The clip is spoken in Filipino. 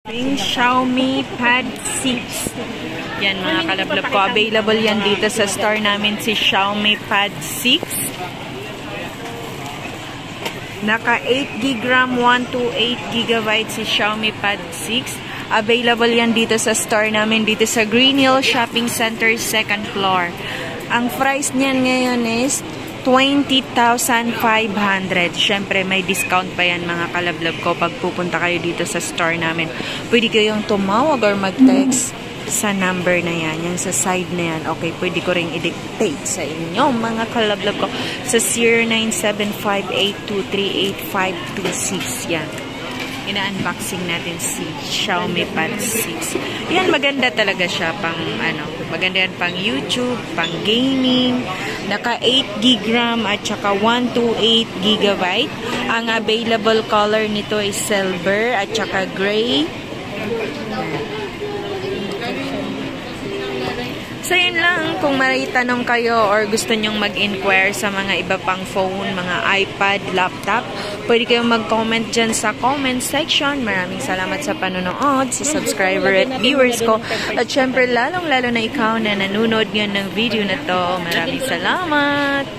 Yung Xiaomi Pad 6. Yan mga kalablab ko. Available yan dito sa store namin si Xiaomi Pad 6. Naka 8GB RAM, 128GB si Xiaomi Pad 6. Available yan dito sa store namin dito sa Green Hill Shopping Center, 2nd floor. Ang price niyan ngayon is 20,500. Siyempre, may discount pa yan mga kalablab ko pag pupunta kayo dito sa store namin. Pwede kayong tumawag or mag-text sa number na yan. Yan sa side na yan. Okay, pwede ko rin i-dictate sa inyo mga kalablab ko sa 097582385526. Yan. Ina-unboxing natin si Xiaomi Pad 6. Yan, maganda talaga siya pang maganda yan pang YouTube, pang gaming. Naka 8GB RAM at saka 128GB. Ang available color nito is silver at saka gray. So, yun lang. Kung may tanong kayo or gusto nyong mag-inquire sa mga iba pang phone, mga iPad, laptop, pwede kayong mag-comment dyan sa comment section. Maraming salamat sa panonood, sa subscriber at viewers ko. At syempre, lalong-lalo na ikaw na nanonood ngayon ng video na to. Maraming salamat!